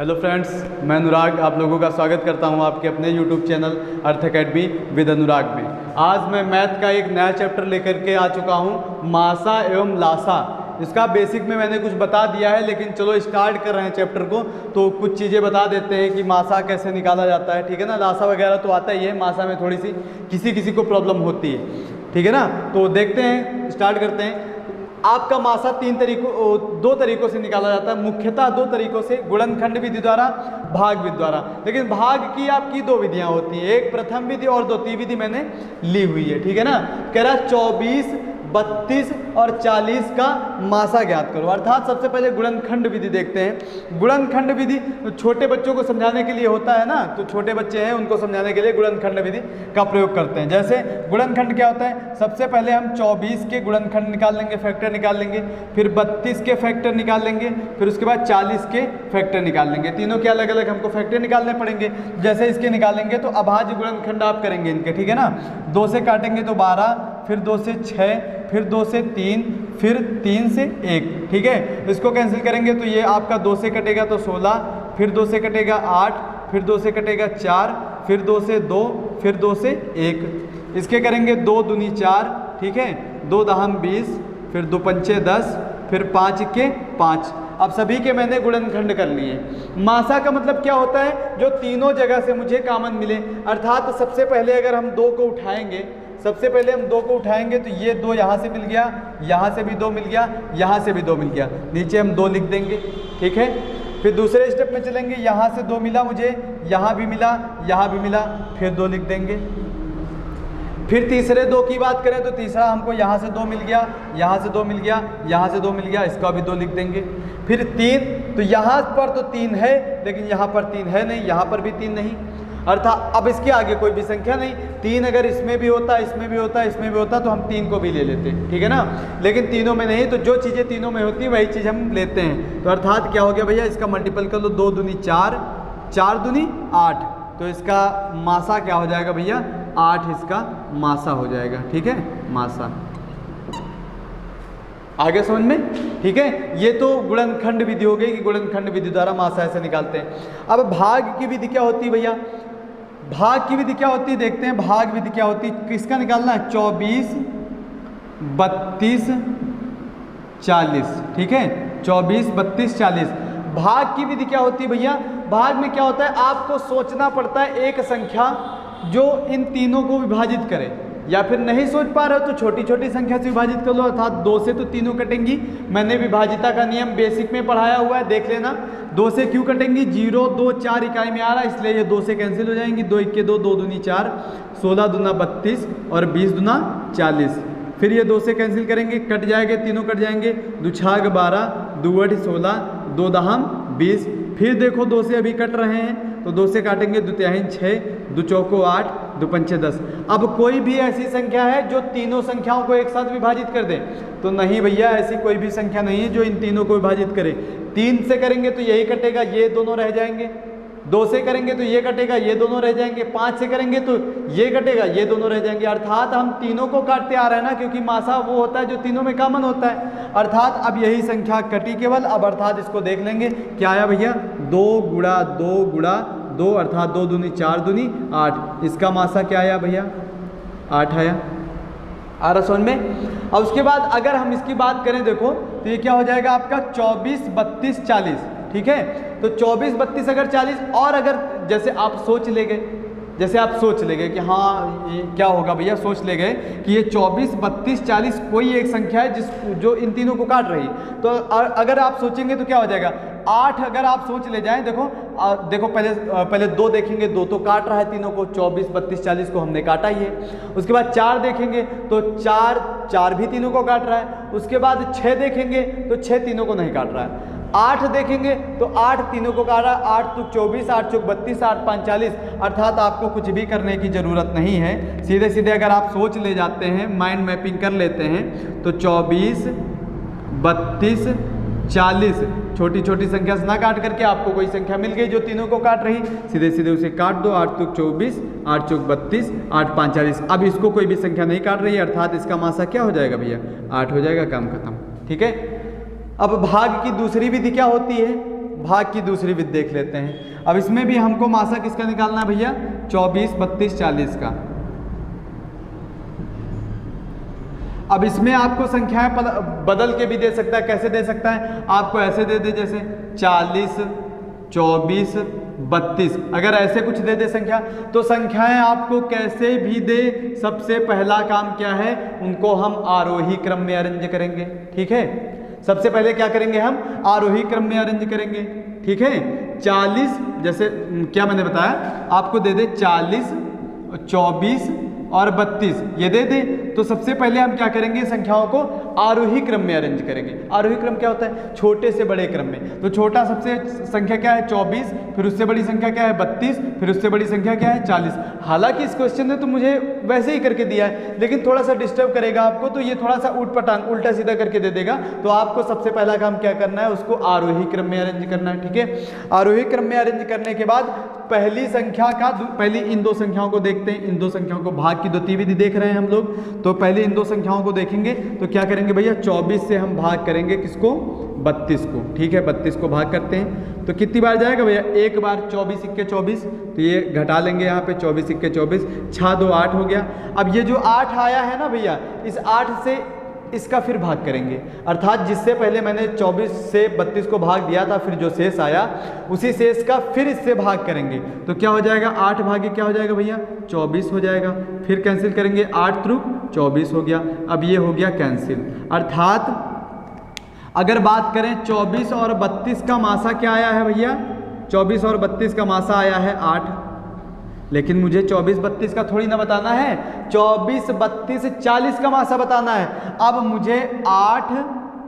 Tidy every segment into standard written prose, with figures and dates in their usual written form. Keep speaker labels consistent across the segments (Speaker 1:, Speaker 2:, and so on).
Speaker 1: Hello friends, मैं अनुराग आप लोगों का स्वागत करता हूं आपके अपने YouTube channel Arth Academy with Anurag में। आज मैं मैथ का एक नया चैप्टर लेकर के आ चुका हूं, मासा एवं लासा। इसका बेसिक में मैंने कुछ बता दिया है, लेकिन चलो स्टार्ट कर रहे हैं चैप्टर को तो कुछ चीज़ें बता देते हैं कि मासा कैसे निकाला जाता है। ठीक है ना, लासा वगैरह तो आता ही है, मासा में थोड़ी सी किसी को प्रॉब्लम होती है। ठीक है ना, तो देखते हैं, स्टार्ट करते हैं। आपका मासा दो तरीकों से निकाला जाता है, मुख्यतः दो तरीकों से, गुणनखंड विधि द्वारा, भाग विधि द्वारा। लेकिन भाग की आपकी दो विधियां होती हैं, एक प्रथम विधि और द्वितीय विधि मैंने ली हुई है। ठीक है ना, कह रहा 24, 32 और 40 का मासा ज्ञात करो। अर्थात सबसे पहले गुणनखंड विधि देखते हैं। गुणनखंड विधि छोटे बच्चों को समझाने के लिए होता है ना, तो छोटे बच्चे हैं उनको समझाने के लिए गुणनखंड विधि का प्रयोग करते हैं। जैसे गुणनखंड क्या होता है, सबसे पहले हम 24 के गुणनखंड निकाल लेंगे, फैक्टर निकाल लेंगे, फिर 32 के फैक्टर निकाल लेंगे, फिर उसके बाद 40 के फैक्टर निकाल लेंगे। तीनों के अलग अलग हमको फैक्टर निकालने पड़ेंगे। जैसे इसके निकालेंगे तो अभाज्य गुणनखंड आप करेंगे इनके। ठीक है ना, 2 से काटेंगे तो 12, फिर 2 से 6, फिर 2 से 3, फिर 3 से 1। ठीक है, इसको कैंसिल करेंगे तो ये आपका 2 से कटेगा तो 16, फिर 2 से कटेगा 8, फिर 2 से कटेगा 4, फिर 2 से 2, फिर 2 से 1। इसके करेंगे 2 दूनी 4, ठीक है, 2 दहम 20, फिर 2 पंचे 10, फिर 5 के 5। अब सभी के मैंने गुणनखंड कर लिए। मासा का मतलब क्या होता है, जो तीनों जगह से मुझे कॉमन मिले। अर्थात सबसे पहले अगर हम 2 को उठाएंगे, सबसे पहले हम 2 को उठाएंगे तो ये 2 यहाँ से मिल गया, यहाँ से भी 2 मिल गया, यहाँ से भी 2 मिल गया, नीचे हम 2 लिख देंगे। ठीक है, फिर दूसरे स्टेप में चलेंगे, यहाँ से 2 मिला मुझे, यहाँ भी मिला, यहाँ भी मिला, फिर 2 लिख देंगे। फिर तीसरे 2 की बात करें तो तीसरा हमको यहाँ से 2 मिल गया, यहाँ से 2 मिल गया, यहाँ से 2 मिल गया, इसका भी 2 लिख देंगे। फिर 3, तो यहाँ पर तो 3 है, लेकिन यहाँ पर 3 है नहीं, यहाँ पर भी 3 नहीं। अर्थात अब इसके आगे कोई भी संख्या नहीं। 3 अगर इसमें भी होता, इसमें भी होता, इसमें भी होता तो हम 3 को भी ले लेते। ठीक है ना, लेकिन तीनों में नहीं, तो जो चीज़ें तीनों में होती है वही चीज़ हम लेते हैं। तो अर्थात क्या हो गया भैया, इसका मल्टीपल कर लो, 2 दूनी 4, 4 दूनी 8, तो इसका मासा क्या हो जाएगा भैया, 8 इसका मासा हो जाएगा। ठीक है, मासा आगे समझ में। ठीक है, ये तो गुणनखंड विधि हो गई कि गुणनखंड विधि द्वारा मासा ऐसे निकालते हैं। अब भाग की विधि क्या होती है भैया, भाग की विधि क्या होती है देखते हैं। भाग विधि क्या होती है, किसका निकालना है, 24, 32, 40। ठीक है, 24, 32, 40। भाग की विधि क्या होती है भैया, भाग में क्या होता है, आपको सोचना पड़ता है एक संख्या जो इन तीनों को विभाजित करे, या फिर नहीं सोच पा रहे हो तो छोटी छोटी संख्या से विभाजित कर लो। अर्थात 2 से तो तीनों कटेंगी, मैंने विभाजिता का नियम बेसिक में पढ़ाया हुआ है, देख लेना। 2 से क्यों कटेंगी, 0, 2, 4 इकाई में आ रहा है, इसलिए ये 2 से कैंसिल हो जाएंगी। 2 1 के 2, 2 दूनी 4, 16 दूना 32 और 20 दूना 40। फिर ये 2 से कैंसिल करेंगे, कट जाएंगे, तीनों कट जाएंगे। 2 छाग 12, 2 8 16, 2 दहम 20। फिर देखो 2 से अभी कट रहे हैं, तो 2 से काटेंगे, 2 तिहाई 6, 2 चौको 8, 2 पंचे 10। अब कोई भी ऐसी संख्या है जो तीनों संख्याओं को एक साथ विभाजित कर दे, तो नहीं भैया, ऐसी कोई भी संख्या नहीं है जो इन तीनों को विभाजित करे। 3 से करेंगे तो यही कटेगा, ये दोनों रह जाएंगे। 2 से करेंगे तो ये कटेगा, ये दोनों रह जाएंगे। 5 से करेंगे तो ये कटेगा, ये दोनों रह जाएंगे। अर्थात हम तीनों को काटते आ रहे हैं ना, क्योंकि मासा वो होता है जो तीनों में कॉमन होता है। अर्थात अब यही संख्या कटी केवल। अब अर्थात इसको देख लेंगे, क्या आया भैया, 2 गुणा 2 गुणा 2, अर्थात 2 दूनी 4 दूनी 8। इसका मासा क्या आया भैया, 8 आया। आ रहा समझ में। अब उसके बाद अगर हम इसकी बात करें देखो, तो ये क्या हो जाएगा आपका 24, 32, 40। ठीक है, तो 24, 32 अगर 40, और अगर जैसे आप सोच ले गए, जैसे आप सोच ले गए कि हाँ ये क्या होगा भैया, सोच ले गए कि ये 24, 32, 40 कोई एक संख्या है जो इन तीनों को काट रही, तो अगर आप सोचेंगे तो क्या हो जाएगा, 8 अगर आप सोच ले जाएं। देखो पहले 2 देखेंगे, 2 तो काट रहा है तीनों को, 24, 32, 40 को हमने काटा ही है। उसके बाद 4 देखेंगे तो 4 भी तीनों को काट रहा है। उसके बाद 6 देखेंगे तो 6 तीनों को नहीं काट रहा है। 8 देखेंगे तो 8 तीनों को काटा, 8 तो 24, 8 चौक 32, 8 5 40। अर्थात आपको कुछ भी करने की ज़रूरत नहीं है, सीधे सीधे अगर आप सोच ले जाते हैं, माइंड मैपिंग कर लेते हैं, तो 24, 32, 40 छोटी छोटी संख्या से ना काट करके आपको कोई संख्या मिल गई जो तीनों को काट रही, सीधे सीधे उसे काट दो। 8 चौक 24, 8 चौक 32, 8 5 40। अब इसको कोई भी संख्या नहीं काट रही है, अर्थात इसका मासा क्या हो जाएगा भैया, 8 हो जाएगा, काम खत्म। ठीक है। अब भाग की दूसरी विधि क्या होती है, भाग की दूसरी विधि देख लेते हैं। अब इसमें भी हमको मासा किसका निकालना है भैया, 24, 32, 40 का। अब इसमें आपको संख्याएं बदल के भी दे सकता है। कैसे दे सकता है, आपको ऐसे दे दे जैसे 40, 24, 32, अगर ऐसे कुछ दे दे संख्या, तो संख्याएं आपको कैसे भी दे, सबसे पहला काम क्या है, उनको हम आरोही क्रम में अरेंज करेंगे। ठीक है, सबसे पहले क्या करेंगे, हम आरोही क्रम में अरेंज करेंगे। ठीक है, 40 जैसे क्या मैंने बताया आपको दे दे 40, 24 और 32 ये दे दे, तो सबसे पहले हम क्या करेंगे, संख्याओं को आरोही क्रम में अरेंज करेंगे। आरोही क्रम क्या होता है, छोटे से बड़े क्रम में। तो छोटा सबसे संख्या क्या है 24, फिर उससे बड़ी संख्या क्या है 32, फिर उससे बड़ी संख्या क्या है 40। हालांकि इस क्वेश्चन ने तो मुझे वैसे ही करके दिया है, लेकिन थोड़ा सा डिस्टर्ब करेगा आपको, तो ये थोड़ा सा ऊट-पटांग उल्टा सीधा करके दे देगा। तो आपको सबसे पहला काम क्या करना है, उसको आरोही क्रम में अरेंज करना है। ठीक है, आरोही क्रम में अरेंज करने के बाद पहली संख्या का पहली इन दो संख्याओं को देखते हैं। इन दो संख्याओं को भाग की द्वितीय विधि देख रहे हैं हम लोग, तो पहले इन दो संख्याओं को देखेंगे। तो क्या करेंगे भैया, 24 से हम भाग करेंगे किसको, 32 को। ठीक है, 32 को भाग करते हैं तो कितनी बार जाएगा भैया, एक बार। 24 इक्के 24, तो ये घटा लेंगे यहाँ पे, 24 इक्के 24, 6 2 8 हो गया। अब ये जो 8 आया है ना भैया, इस 8 से इसका फिर भाग करेंगे, अर्थात जिससे पहले मैंने 24 से 32 को भाग दिया था, फिर जो शेष आया उसी शेष का फिर इससे भाग करेंगे। तो क्या हो जाएगा, 8 भागे क्या हो जाएगा भैया, 24 हो जाएगा। फिर कैंसिल करेंगे, 8 त्रुक 24 हो गया। अब ये हो गया कैंसिल। अर्थात अगर बात करें 24 और 32 का मासा क्या आया है भैया, 24 और 32 का मासा आया है 8, लेकिन मुझे 24 32 का थोड़ी ना बताना है, 24 32 40 का मासा बताना है। अब मुझे 8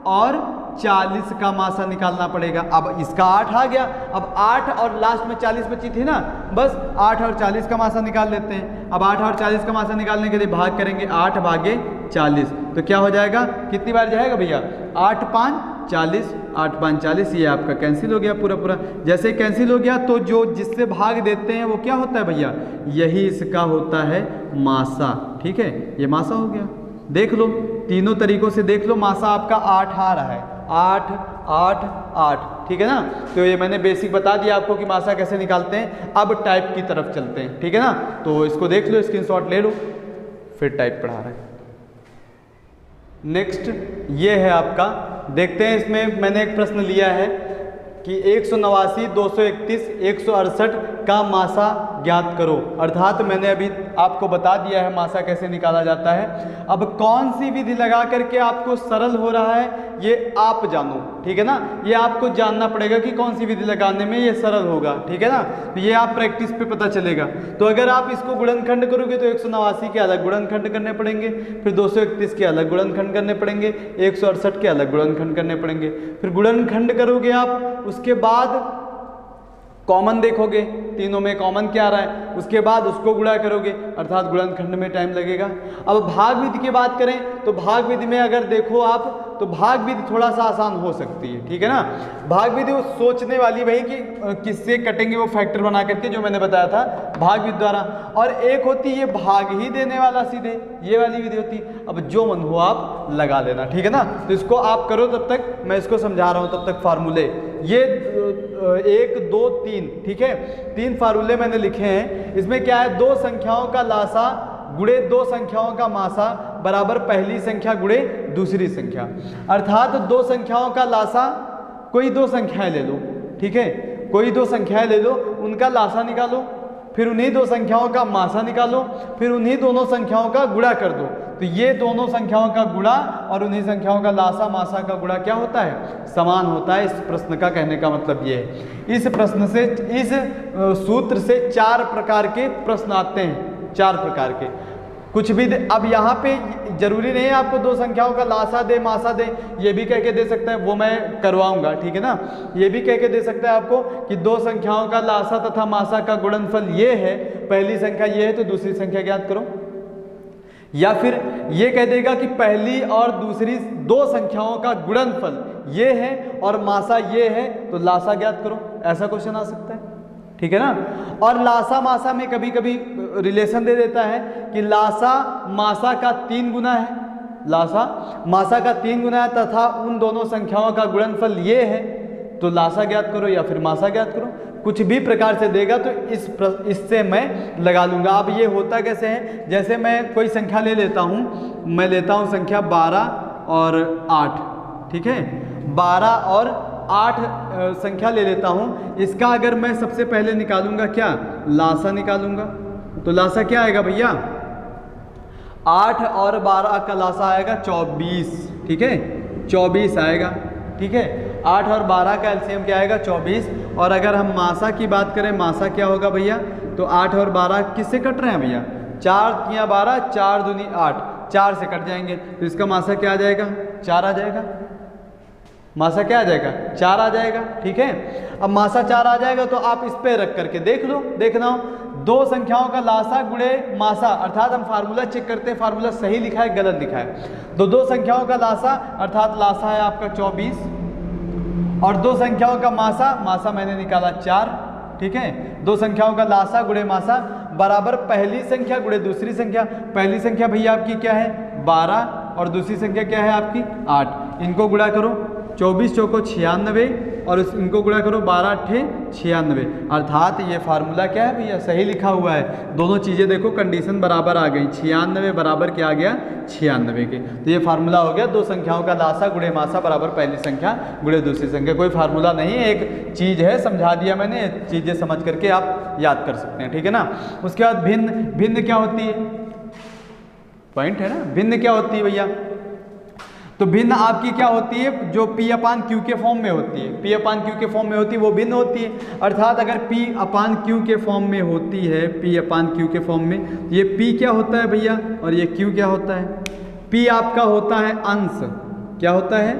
Speaker 1: और 40 का मासा निकालना पड़ेगा। अब इसका 8 आ गया, अब 8 और लास्ट में 40 बची थी ना, बस 8 और 40 का मासा निकाल लेते हैं। अब 8 और 40 का मासा निकालने के लिए भाग करेंगे, 8 भागे 40, तो क्या हो जाएगा, कितनी बार जाएगा भैया, 8 5 40, 8 5 40, ये आपका कैंसिल हो गया पूरा पूरा। जैसे कैंसिल हो गया तो जो जिससे भाग देते हैं वो क्या होता है भैया, यही इसका होता है मासा। ठीक है, ये मासा हो गया। देख लो, तीनों तरीकों से देख लो, मासा आपका 8 आ रहा है, 8 8 8। ठीक है ना, तो ये मैंने बेसिक बता दिया आपको कि मासा कैसे निकालते हैं। अब टाइप की तरफ चलते हैं। ठीक है ना, तो इसको देख लो, स्क्रीनशॉट ले लो, फिर टाइप पढ़ा रहे हैं। नेक्स्ट ये है आपका, देखते हैं इसमें मैंने एक प्रश्न लिया है कि 189, 231, 168 का मासा ज्ञात करो। अर्थात मैंने अभी आपको बता दिया है मासा कैसे निकाला जाता है। अब कौन सी विधि लगा करके आपको सरल हो रहा है ये आप जानो। ठीक है ना, ये आपको जानना पड़ेगा कि कौन सी विधि लगाने में ये सरल होगा। ठीक है ना, तो ये आप प्रैक्टिस पे पता चलेगा। तो अगर आप इसको गुणनखंड करोगे तो 189 के अलग गुणनखंड करने पड़ेंगे, फिर 231 के अलग गुणनखंड करने पड़ेंगे, 168 के अलग गुणनखंड करने पड़ेंगे। फिर गुणनखंड करोगे आप, उसके बाद कॉमन देखोगे, तीनों में कॉमन क्या आ रहा है, उसके बाद उसको गुणा करोगे, अर्थात गुणनखंड में टाइम लगेगा। अब भाग विधि की बात करें तो भाग विधि में अगर देखो आप तो भाग विधि थोड़ा सा आसान हो सकती है। ठीक है ना, भाग विधि वो सोचने वाली भाई कि किससे कटेंगे वो फैक्टर बना करके, जो मैंने बताया था भाग विधि द्वारा। और एक होती है भाग ही देने वाला सीधे, ये वाली विधि होती। अब जो मन हो आप लगा लेना। ठीक है ना, तो इसको आप करो, तब तक मैं इसको समझा रहा हूँ, तब तक फार्मूले ये 1 2 3। ठीक है, 3 फार्मूले मैंने लिखे हैं। इसमें क्या है, 2 संख्याओं का लासा गुणे 2 संख्याओं का मासा बराबर पहली संख्या गुणे दूसरी संख्या। अर्थात 2 संख्याओं का लासा, कोई 2 संख्याएं ले लो। ठीक है, कोई 2 संख्याएं ले लो, उनका लासा निकालो, फिर उन्हीं 2 संख्याओं का मासा निकालो, फिर उन्हीं दोनों संख्याओं का गुणा कर दो। तो ये दोनों संख्याओं का गुणा और उन्हीं संख्याओं का लासा मासा का गुणा क्या होता है, समान होता है। इस प्रश्न का कहने का मतलब ये है। इस प्रश्न से, इस सूत्र से 4 प्रकार के प्रश्न आते हैं, 4 प्रकार के कुछ भी। अब यहाँ पे जरूरी नहीं है आपको 2 संख्याओं का लासा दे मासा दे, ये भी कह के दे सकता है, वो मैं करवाऊंगा। ठीक है ना, ये भी कह के दे सकता है आपको कि 2 संख्याओं का लासा तथा मासा का गुणनफल ये है, पहली संख्या ये है तो दूसरी संख्या ज्ञात करो। या फिर ये कह देगा कि पहली और दूसरी 2 संख्याओं का गुणनफल ये है और मासा ये है, तो लासा ज्ञात करो। ऐसा क्वेश्चन आ सकता है। ठीक है ना, और लासा मासा में कभी कभी रिलेशन दे देता है कि लासा मासा का 3 गुना है, लासा मासा का 3 गुना है तथा उन दोनों संख्याओं का गुणनफल ये है, तो लासा ज्ञात करो या फिर मासा ज्ञात करो, कुछ भी प्रकार से देगा तो इससे मैं लगा लूँगा। अब ये होता कैसे है, जैसे मैं कोई संख्या ले लेता हूँ, मैं लेता हूँ संख्या 12 और 8, ठीक है, 12 और 8 संख्या ले लेता हूँ। इसका अगर मैं सबसे पहले निकालूंगा क्या, लासा निकालूंगा, तो लासा क्या आएगा भैया, 8 और 12 का लासा आएगा 24, ठीक है, 24 आएगा, ठीक है। 8 और 12 का एलसीएम क्या आएगा, 24। और अगर हम मासा की बात करें, मासा क्या होगा भैया, तो 8 और 12 किससे कट रहे हैं भैया, 4 या 12, 4 दूनी 8, 4 से कट जाएंगे, तो इसका मासा क्या आ जाएगा, 4 आ जाएगा। मासा क्या आ जाएगा, 4 आ जाएगा, ठीक है। अब मासा 4 आ जाएगा तो आप इस पे रख करके देख लो, देखना हो दो संख्याओं का लासा गुणे मासा, अर्थात हम फार्मूला चेक करते हैं, फार्मूला सही लिखा है गलत लिखा है। तो दो संख्याओं का लासा अर्थात लासा है आपका 24 और दो संख्याओं का मासा, मासा मैंने निकाला 4, ठीक है। दो संख्याओं का लासा गुणे मासा बराबर पहली संख्या गुणे दूसरी संख्या। पहली संख्या भैया आपकी क्या है 12 और दूसरी संख्या क्या है आपकी 8। इनको गुणा करो, 24 चौको 96 और इनको गुणा करो 12 अट्ठे 96। अर्थात ये फार्मूला क्या है भैया, सही लिखा हुआ है। दोनों चीज़ें देखो कंडीशन बराबर आ गई, 96 बराबर क्या आ गया 96 के। तो ये फार्मूला हो गया दो संख्याओं का लासा गुणे मासा बराबर पहली संख्या गुणे दूसरी संख्या। कोई फार्मूला नहीं है, एक चीज़ है, समझा दिया मैंने, चीज़ें समझ करके आप याद कर सकते हैं, ठीक है ना। उसके बाद भिन्न, भिन्न क्या होती है, पॉइंट है ना, भिन्न क्या होती है भैया, तो भिन्न आपकी क्या होती है, जो P अपान Q के फॉर्म में होती है, P अपान Q के फॉर्म में होती है वो भिन्न होती है। अर्थात अगर P अपान Q के फॉर्म में होती है, P अपान Q के फॉर्म में, ये P क्या होता है भैया और ये Q क्या होता है। P आपका होता है अंश, क्या होता है,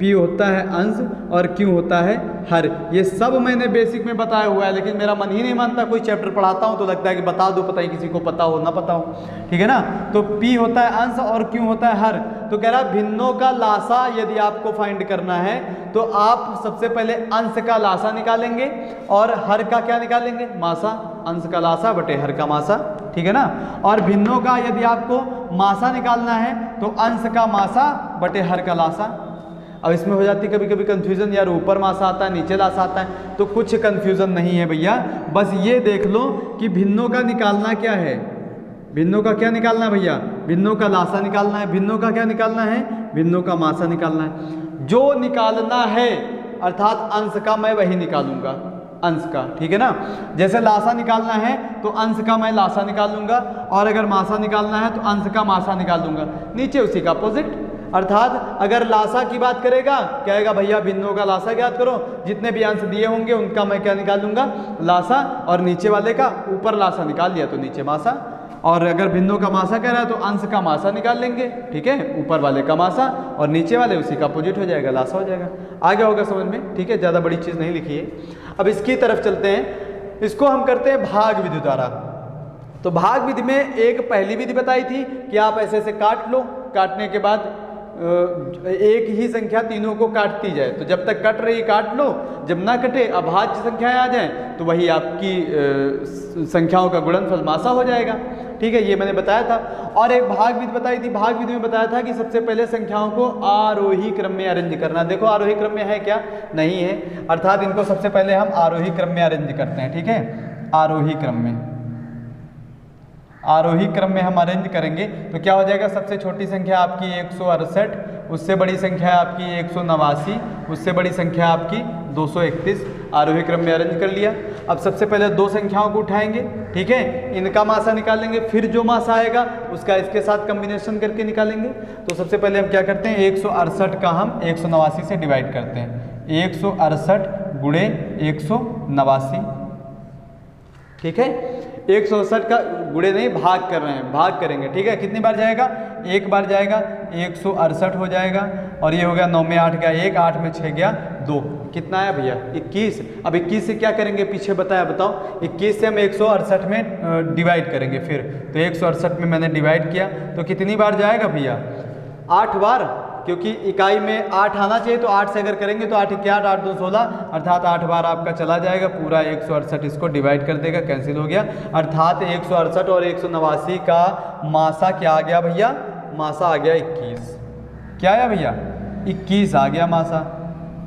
Speaker 1: P होता है अंश और Q होता है हर। ये सब मैंने बेसिक में बताया हुआ है, लेकिन मेरा मन ही नहीं मानता, कोई चैप्टर पढ़ाता हूँ तो लगता है कि बता दो, पता ही किसी को पता हो ना पता हो, ठीक है ना। तो P होता है अंश और Q होता है हर। तो कह रहा भिन्नों का लासा यदि आपको फाइंड करना है तो आप सबसे पहले अंश का लासा निकालेंगे और हर का क्या निकालेंगे, मासा। अंश का लासा बटे हर का मासा, ठीक है ना। और भिन्नों का यदि आपको मासा निकालना है तो अंश का मासा बटे हर का लासा। अब इसमें हो जाती है कभी कभी कंफ्यूजन, यार ऊपर मासा आता है नीचे लासा आता है, तो कुछ कंफ्यूजन नहीं है भैया, बस ये देख लो कि भिन्नों का निकालना क्या है, भिन्नों का क्या निकालना है भैया, भिन्नों का लासा निकालना है। भिन्नों का क्या निकालना है, भिन्नों का मासा निकालना है। जो निकालना है अर्थात अंश का मैं वही निकालूंगा, अंश का, ठीक है ना। जैसे लासा निकालना है तो अंश का मैं लासा निकाल लूंगा और अगर मासा निकालना है तो अंश का मासा निकाल लूंगा। नीचे उसी का अपोजिट, अर्थात अगर लासा की बात करेगा कहेगा भैया भिन्नों का लासा ज्ञात करो, जितने भी अंश दिए होंगे उनका मैं क्या निकाल लूंगा, लासा, और नीचे वाले का ऊपर लासा निकाल लिया तो नीचे मासा। और अगर भिन्नों का मासा कह रहा है तो अंश का मासा निकाल लेंगे, ठीक है, ऊपर वाले का मासा और नीचे वाले उसी का अपोजिट हो जाएगा, लासा हो जाएगा। आगे होगा समझ में, ठीक है, ज़्यादा बड़ी चीज़ नहीं लिखी है। अब इसकी तरफ चलते हैं, इसको हम करते हैं भाग विधि द्वारा। तो भाग विधि में एक पहली विधि बताई थी कि आप ऐसे ऐसे काट लो, काटने के बाद एक ही संख्या तीनों को काटती जाए, तो जब तक कट रही काट लो, जब ना कटे अभाज्य संख्याएं आ जाएं तो वही आपकी संख्याओं का गुणनफल मासा हो जाएगा, ठीक है, ये मैंने बताया था। और एक भाग विधि बताई थी, भाग विधि में बताया था कि सबसे पहले संख्याओं को आरोही क्रम में अरेंज करना। देखो आरोही क्रम में है क्या, नहीं है, अर्थात इनको सबसे पहले हम आरोही क्रम में अरेंज करते हैं, ठीक है, आरोही क्रम में, आरोही क्रम में हम अरेंज करेंगे तो क्या हो जाएगा, सबसे छोटी संख्या आपकी 168, उससे बड़ी संख्या आपकी 189, उससे बड़ी संख्या आपकी 231, आरोही क्रम में अरेंज कर लिया। अब सबसे पहले दो संख्याओं को उठाएंगे, ठीक है, इनका मासा निकालेंगे, फिर जो मासा आएगा उसका इसके साथ कम्बिनेशन करके निकालेंगे। तो सबसे पहले हम क्या करते हैं, 168 का हम 189 से डिवाइड करते हैं, 168 गुणे 189, ठीक है, 168 का गुणे नहीं भाग कर रहे हैं, भाग करेंगे, ठीक है, कितनी बार जाएगा, एक बार जाएगा, 168 हो जाएगा और ये हो गया 9 में 8 गया 1, 8 में 6 गया 2, कितना आया भैया 21। अब 21 से क्या करेंगे, पीछे बताया, बताओ, 21 से हम 168 में डिवाइड करेंगे, फिर तो 168 में मैंने डिवाइड किया तो कितनी बार जाएगा भैया, 8 बार, क्योंकि इकाई में 8 आना चाहिए, तो 8 से अगर करेंगे तो 8 क्या 8 2 16, अर्थात 8 बार आपका चला जाएगा, पूरा 168 इसको डिवाइड कर देगा, कैंसिल हो गया। अर्थात 168 और 189 का मासा क्या आ गया भैया, मासा आ गया 21, क्या आया भैया 21 आ गया मासा,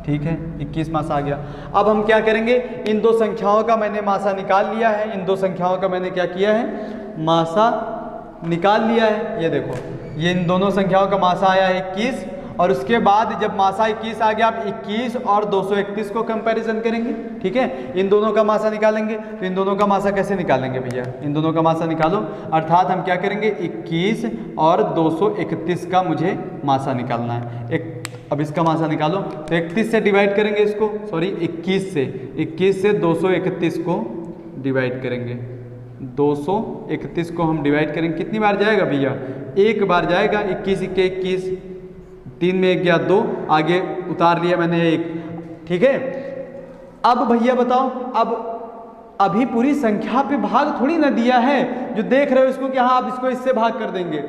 Speaker 1: ठीक है, 21 मासा आ गया। अब हम क्या करेंगे, इन दो संख्याओं का मैंने मासा निकाल लिया है, इन दो संख्याओं का मैंने क्या किया है, मासा निकाल लिया है। ये देखो, ये इन दोनों संख्याओं का मासा आया है 21, और उसके बाद जब मासा 21 आ गया, आप 21 और 231 को कंपैरिजन करेंगे। ठीक है, इन दोनों का मासा निकालेंगे। तो इन दोनों का मासा कैसे निकालेंगे भैया, इन दोनों का मासा निकालो, अर्थात हम क्या करेंगे, 21 और 231 का मुझे मासा निकालना है। अब इसका मासा निकालो, तो 31 से डिवाइड करेंगे इसको, सॉरी 21 से 231 को डिवाइड करेंगे। 231 को हम डिवाइड करेंगे, कितनी बार जाएगा भैया, एक बार जाएगा। 21 के 21, 3 में 1 गया 2, आगे उतार लिया मैंने 1। ठीक है, अब भैया बताओ, अब अभी पूरी संख्या पे भाग थोड़ी ना दिया है, जो देख रहे हो इसको कि हाँ आप इसको इससे भाग कर देंगे।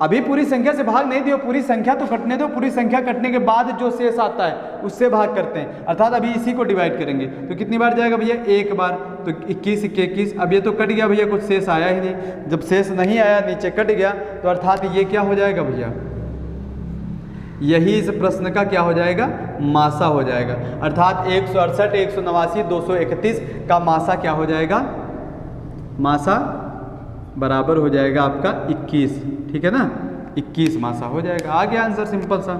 Speaker 1: अभी पूरी संख्या से भाग नहीं दियो, पूरी संख्या तो कटने दो, पूरी संख्या कटने के बाद जो शेष आता है उससे भाग करते हैं, अर्थात अभी इसी को डिवाइड करेंगे। तो कितनी बार जाएगा भैया, एक बार। तो 21 के 21, अब ये तो कट गया भैया, कुछ शेष आया ही नहीं। जब शेष नहीं आया, नीचे कट गया, तो अर्थात ये क्या हो जाएगा भैया, यही इस प्रश्न का क्या हो जाएगा, मासा हो जाएगा। अर्थात 168, 189, 231 का मासा क्या हो जाएगा, मासा बराबर हो जाएगा आपका 21। ठीक है ना, 21 मासा हो जाएगा। आ गया आंसर, सिंपल सा।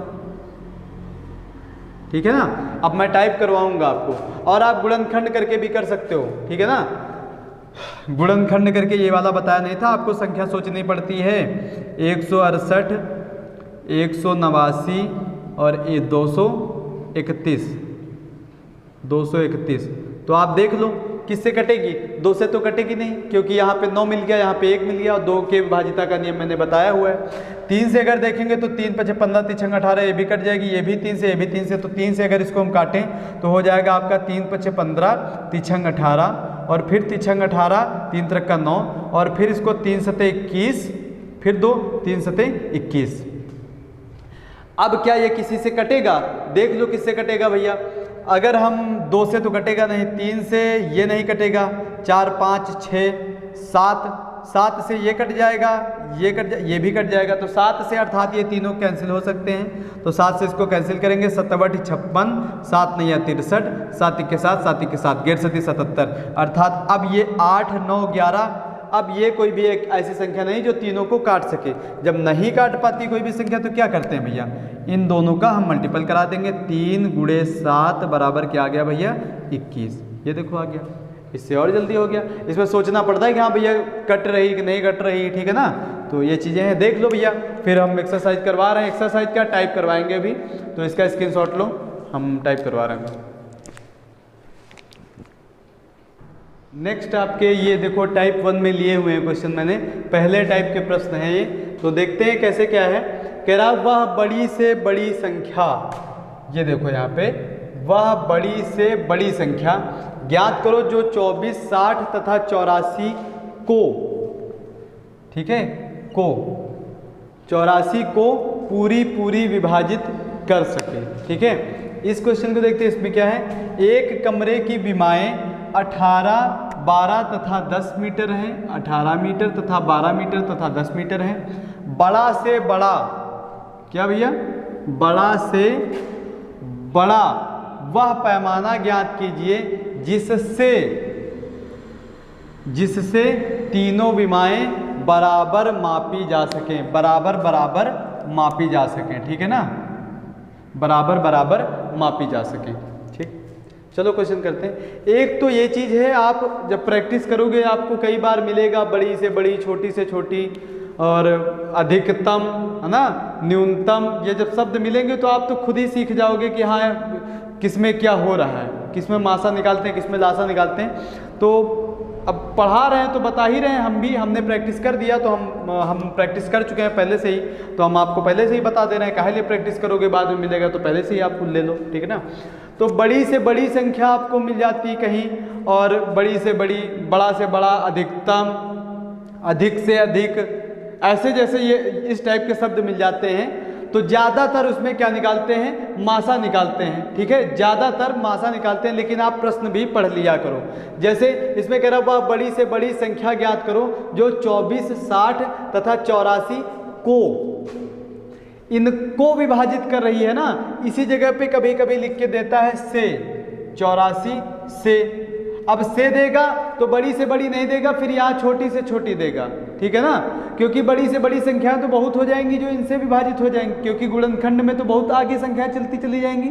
Speaker 1: ठीक है ना, अब मैं टाइप करवाऊंगा आपको, और आप गुणनखंड करके भी कर सकते हो। ठीक है ना, गुणनखंड करके ये वाला बताया नहीं था आपको, संख्या सोचनी पड़ती है। 168, 189 और ये 231, 231। तो आप देख लो किससे कटेगी, 2 से तो कटेगी नहीं, क्योंकि यहाँ पे 9 मिल गया, यहाँ पे 1 मिल गया, और 2 के विभाजिता का नियम मैंने बताया हुआ है। 3 से अगर देखेंगे तो 3 × 5 = 15, 3 × 18, ये भी कट जाएगी, ये भी 3 से, ये भी 3 से। तो 3 से अगर इसको हम काटें तो हो जाएगा आपका 3 × 5 = 15, 3 × 18, और फिर 3 × 18, 3 × 3 = 9, और फिर इसको 3 × 7 = 21, फिर 2, 3 × 7 = 21। अब क्या ये किसी से कटेगा, देख लो किससे कटेगा भैया। अगर हम 2 से तो कटेगा नहीं, 3 से ये नहीं कटेगा, 4, 5, 6, 7, 7 से ये कट जाएगा, ये भी कट जाएगा। तो 7 से अर्थात ये तीनों कैंसिल हो सकते हैं, तो 7 से इसको कैंसिल करेंगे। 7 × 8 = 56, 7 × 9 = 63, 7 × 7 = 7 × 7 = 77। अर्थात अब ये 8, 9, 11, अब ये कोई भी एक ऐसी संख्या नहीं जो तीनों को काट सके। जब नहीं काट पाती कोई भी संख्या तो क्या करते हैं भैया, इन दोनों का हम मल्टीपल करा देंगे। 3 × 7 बराबर क्या आ गया भैया, 21। ये देखो आ गया, इससे और जल्दी हो गया। इसमें सोचना पड़ता है कि हाँ भैया कट रही कि नहीं कट रही। ठीक है ना, तो ये चीज़ें हैं, देख लो भैया। फिर हम एक्सरसाइज करवा रहे हैं, एक्सरसाइज क्या टाइप करवाएंगे अभी, तो इसका स्क्रीनशॉट लो, हम टाइप करवा रहे हैं। नेक्स्ट आपके ये देखो टाइप 1 में लिए हुए हैं क्वेश्चन, मैंने पहले टाइप के प्रश्न हैं ये, तो देखते हैं कैसे क्या है। कह रहा वह बड़ी से बड़ी संख्या, ये देखो यहाँ पे, वह बड़ी से बड़ी संख्या ज्ञात करो जो 24, 60 तथा 84 को, ठीक है, को 84 को पूरी विभाजित कर सके। ठीक है, इस क्वेश्चन को देखते हैं। इसमें क्या है, एक कमरे की विमाएं 18, 12 तथा 10 मीटर हैं, 18 मीटर तथा 12 मीटर तथा 10 मीटर हैं। बड़ा से बड़ा, क्या भैया, बड़ा से बड़ा वह पैमाना ज्ञात कीजिए जिससे तीनों विमाएं बराबर मापी जा सकें, बराबर मापी जा सकें। ठीक है ना, बराबर मापी जा सकें। ठीक, चलो क्वेश्चन करते हैं। एक तो ये चीज़ है, आप जब प्रैक्टिस करोगे आपको कई बार मिलेगा बड़ी से बड़ी, छोटी से छोटी, और अधिकतम, है ना, न्यूनतम, ये जब शब्द मिलेंगे तो आप तो खुद ही सीख जाओगे कि हाँ किसमें क्या हो रहा है, किसमें मासा निकालते हैं, किसमें लासा निकालते हैं। तो अब पढ़ा रहे हैं तो बता ही रहे हैं, हमने प्रैक्टिस कर दिया, तो हम प्रैक्टिस कर चुके हैं पहले से ही, तो हम आपको पहले से ही बता दे रहे हैं। काहे लिए प्रैक्टिस करोगे, बाद में मिलेगा, तो पहले से ही आप ले लो। ठीक है ना, तो बड़ी से बड़ी संख्या आपको मिल जाती कहीं, और बड़ी से बड़ी, बड़ा से बड़ा, अधिकतम, अधिक से अधिक, ऐसे जैसे ये इस टाइप के शब्द मिल जाते हैं, तो ज़्यादातर उसमें क्या निकालते हैं, मासा निकालते हैं। ठीक है, ज़्यादातर मासा निकालते हैं, लेकिन आप प्रश्न भी पढ़ लिया करो। जैसे इसमें कह रहा वह बड़ी से बड़ी संख्या ज्ञात करो जो 24, 60 तथा 84 को, इनको विभाजित कर रही है ना, इसी जगह पे कभी कभी लिख के देता है से, 84 से। अब से देगा तो बड़ी से बड़ी नहीं देगा, फिर यहाँ छोटी से छोटी देगा, ठीक है ना, क्योंकि बड़ी से बड़ी संख्या तो बहुत हो जाएंगी जो इनसे विभाजित हो जाएंगी, क्योंकि गुणनखंड में तो बहुत आगे संख्या चलती चली जाएंगी,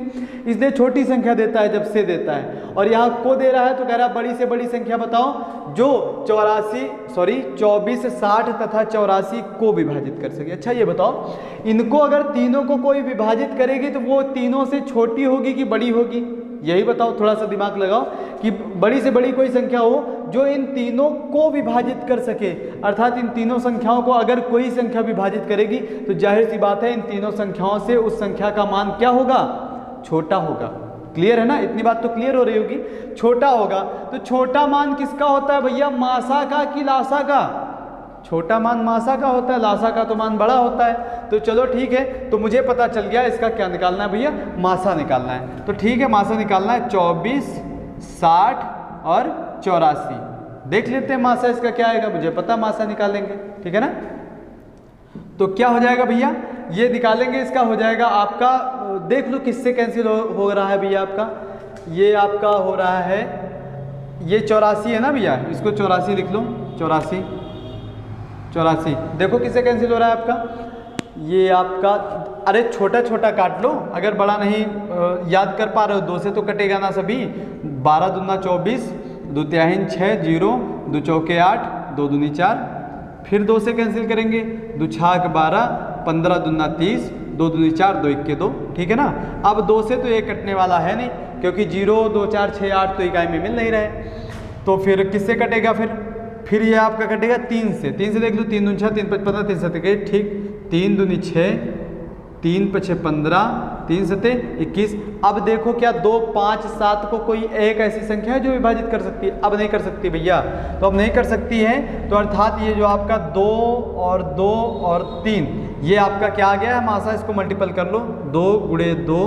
Speaker 1: इसलिए छोटी संख्या देता है जब से देता है। और यहाँ को दे रहा है तो कह रहा है बड़ी से बड़ी संख्या बताओ जो 24, 60 तथा 84 को विभाजित कर सके। अच्छा ये बताओ, इनको अगर तीनों को कोई विभाजित करेगी तो वो तीनों से छोटी होगी कि बड़ी होगी, यही बताओ, थोड़ा सा दिमाग लगाओ कि बड़ी से बड़ी कोई संख्या हो जो इन तीनों को विभाजित कर सके, अर्थात इन तीनों संख्याओं को अगर कोई संख्या विभाजित करेगी तो जाहिर सी बात है इन तीनों संख्याओं से उस संख्या का मान क्या होगा, छोटा होगा। क्लियर है ना, इतनी बात तो क्लियर हो रही होगी, छोटा होगा। तो छोटा मान किसका होता है भैया, मासा का कि लासा का? छोटा मान मासा का होता है, लासा का तो मान बड़ा होता है। तो चलो ठीक है, तो मुझे पता चल गया इसका क्या निकालना है भैया, मासा निकालना है। तो ठीक है, मासा निकालना है 24, 60 और 84। देख लेते हैं मासा इसका क्या आएगा, मुझे पता मासा निकालेंगे, ठीक है ना। तो क्या हो जाएगा भैया, ये निकालेंगे, इसका हो जाएगा आपका, देख लो किससे कैंसिल हो रहा है भैया आपका, ये आपका हो रहा है, ये 84 है ना भैया, इसको 84 लिख लो, 84, देखो किससे कैंसिल हो रहा है आपका, ये आपका, अरे छोटा छोटा काट लो, अगर बड़ा नहीं याद कर पा रहे हो, 2 से तो कटेगा ना सभी, 12 दूना 24, 2 तिहाई 6, 0, 2 चौके 8, 2 दूनी 4, फिर 2 से कैंसिल करेंगे, 2 छाक 12, 15 दूना 30, 2 दूनी 4, 2 1 2, ठीक है ना। अब 2 से तो ये कटने वाला है नहीं, क्योंकि 0, 2 4 6 8 तो इकाई में मिल नहीं रहे, तो फिर किससे कटेगा, फिर ये आपका कटेगा 3 से देख लो, 3 दूनी 6, 3 5 15, 3 7 ठीक, 3 दूनी 6, 3 5 15, 3 7 21। अब देखो क्या 2 5 7 को कोई एक ऐसी संख्या है जो विभाजित कर सकती है, अब नहीं कर सकती भैया, तो अब नहीं कर सकती है, तो अर्थात ये जो आपका 2 और 2 और 3, ये आपका क्या आ गया है मासा, इसको मल्टीपल कर लो, 2 गुणे 2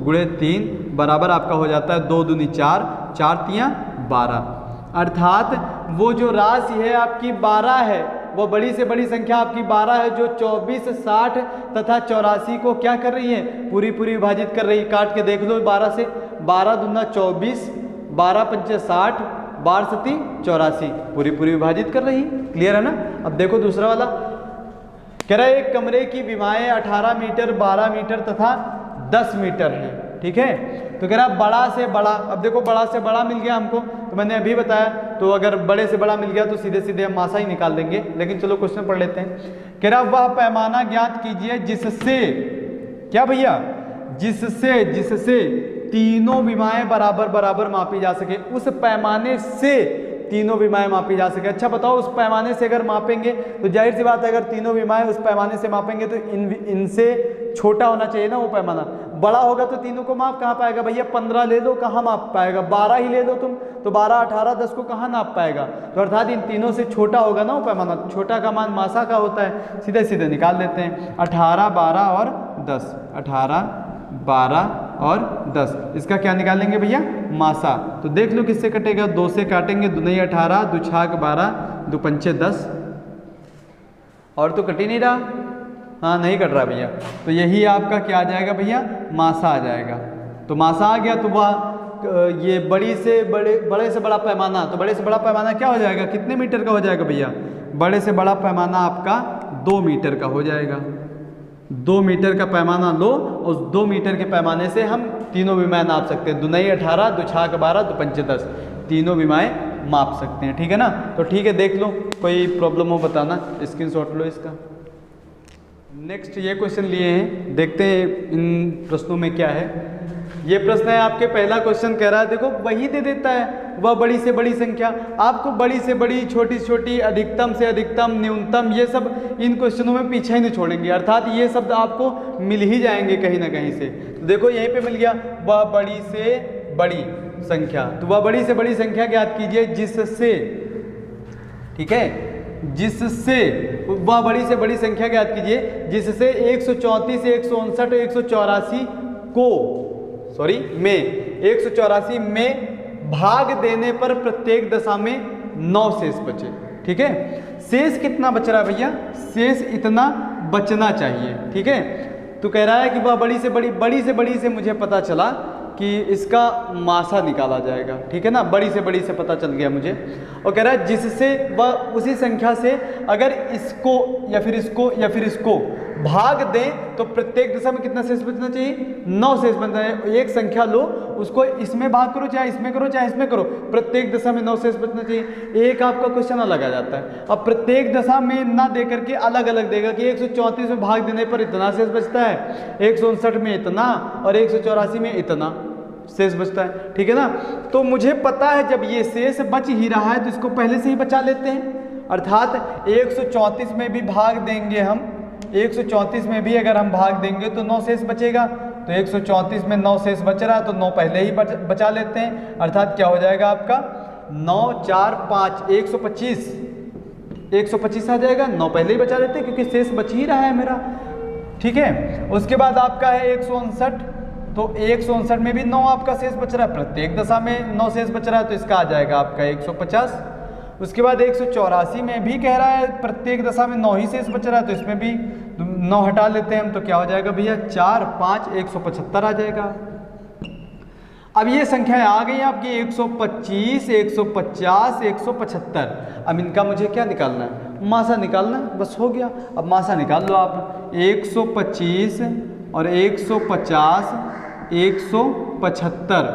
Speaker 1: गुणे 3 बराबर आपका हो जाता है 2 दूनी 4, 4 तियाँ 12, अर्थात वो जो राशि है आपकी 12 है, वो बड़ी से बड़ी संख्या आपकी 12 है, जो 24, 60 तथा 84 को क्या कर रही है, पूरी विभाजित कर रही है। काट के देख लो 12 से, 12 दूना 24, 12 पंचे 60, 12 सती 84, पूरी विभाजित कर रही है। क्लियर है ना। अब देखो दूसरा वाला कह रहा है एक कमरे की विमाएँ 18 मीटर, 12 मीटर तथा 10 मीटर है, ठीक है। तो कह रहा बड़ा से बड़ा, अब देखो बड़ा से बड़ा मिल गया हमको, तो मैंने अभी बताया, तो अगर बड़े से बड़ा मिल गया तो सीधे हम मासा ही निकाल देंगे, लेकिन चलो क्वेश्चन पढ़ लेते हैं। कह रहा वह पैमाना ज्ञात कीजिए जिससे, क्या भैया, जिससे तीनों विमाएं बराबर मापी जा सके, उस पैमाने से तीनों विमाएं मापी जा सके। अच्छा बताओ, उस पैमाने से अगर मापेंगे तो जाहिर सी बात है, अगर तीनों विमाएं उस पैमाने से मापेंगे तो इनसे छोटा होना चाहिए ना वो पैमाना, बड़ा होगा तो तीनों को माप कहाँ पाएगा भैया, 15 ले लो, कहाँ माप पाएगा, 12 ही ले लो तुम, तो 12, 18, 10 को कहाँ नाप पाएगा, तो अर्थात इन तीनों से छोटा होगा ना वो पैमाना, छोटा का मान मासा का होता है, सीधे निकाल देते हैं, 18, 12 और 10, 18, 12 और 10, इसका क्या निकालेंगे भैया, मासा। तो देख लो किससे कटेगा, 2 से काटेंगे, 2 नहीं 18, 2 छाक 12, 2 पंचे 10, और तो कट ही नहीं रहा, हाँ नहीं कट रहा भैया, तो यही आपका क्या आ जाएगा भैया, मासा आ जाएगा। तो मासा आ गया, तो वह ये बड़े से बड़ा पैमाना, तो बड़े से बड़ा पैमाना क्या हो जाएगा, कितने मीटर का हो जाएगा भैया, बड़े से बड़ा पैमाना आपका 2 मीटर का हो जाएगा। 2 मीटर का पैमाना लो, उस 2 मीटर के पैमाने से हम तीनों विमाएं नाप सकते हैं, 2 नहीं 18, 2 छाक 12, 2 पंचे 10, तीनों विमाएं माप सकते हैं, ठीक है ना। तो ठीक है, देख लो, कोई प्रॉब्लम हो बताना, स्क्रीनशॉट लो इसका। नेक्स्ट ये क्वेश्चन लिए हैं, देखते हैं इन प्रश्नों में क्या है। ये प्रश्न है आपके, पहला क्वेश्चन कह रहा है, देखो वही दे देता है, वह बड़ी से बड़ी संख्या, आपको बड़ी से बड़ी, छोटी से छोटी, अधिकतम से अधिकतम, न्यूनतम, ये सब इन क्वेश्चनों में पीछे ही नहीं छोड़ेंगे, अर्थात ये शब्द आपको मिल ही जाएंगे कहीं ना कहीं से। तो देखो यहीं पे मिल गया, वह बड़ी से बड़ी संख्या, तो वह बड़ी से बड़ी संख्या ज्ञात कीजिए जिससे, ठीक है, जिससे, वह बड़ी से बड़ी संख्या ज्ञात कीजिए जिससे 134 से 159 184 को, सॉरी में 184 में भाग देने पर प्रत्येक दशा में 9 शेष बचे, ठीक है। शेष कितना बच रहा है भैया, शेष इतना बचना चाहिए, ठीक है। तो कह रहा है कि वह बड़ी से मुझे पता चला कि इसका मासा निकाला जाएगा, ठीक है ना, बड़ी से पता चल गया मुझे। और कह रहा है जिससे वह उसी संख्या से अगर इसको या फिर इसको भाग दें तो प्रत्येक दशा में कितना शेष बचना चाहिए, 9 शेष बचना है। एक संख्या लो, उसको इसमें भाग करो, चाहे इसमें करो चाहे इसमें करो, प्रत्येक दशा में 9 शेष बचना चाहिए। एक आपका क्वेश्चन अलग आ जाता है, अब प्रत्येक दशा में ना दे करके अलग अलग देगा कि 134 में भाग देने पर इतना शेष बचता है, 159 में इतना और 184 में इतना शेष बचता है, ठीक है ना। तो मुझे पता है जब ये शेष बच ही रहा है तो इसको पहले से ही बचा लेते हैं, अर्थात 134 में भी भाग देंगे हम, 134 में भी अगर हम भाग देंगे तो 9 शेष बचेगा। तो 134 में 9 शेष बच रहा है तो 9 पहले ही बचा लेते हैं, अर्थात क्या हो जाएगा आपका 9 4 5 125 आ जाएगा। 9 पहले ही बचा लेते हैं क्योंकि शेष बच ही रहा है मेरा, ठीक है। उसके बाद आपका है 159, तो 159 में भी 9 आपका शेष बच रहा है, प्रत्येक दशा में 9 शेष बच रहा है तो इसका आ जाएगा आपका 150। उसके बाद 184 में भी कह रहा है प्रत्येक दशा में 9 ही शेष बच रहा है तो इसमें भी 9 हटा लेते हैं हम, तो क्या हो जाएगा भैया 4 5 175 आ जाएगा। अब ये संख्याएं आ गई आपकी 125 150 175। अब इनका मुझे क्या निकालना है, मासा निकालना है, बस हो गया। अब मासा निकाल लो आप, 125 और 150 175,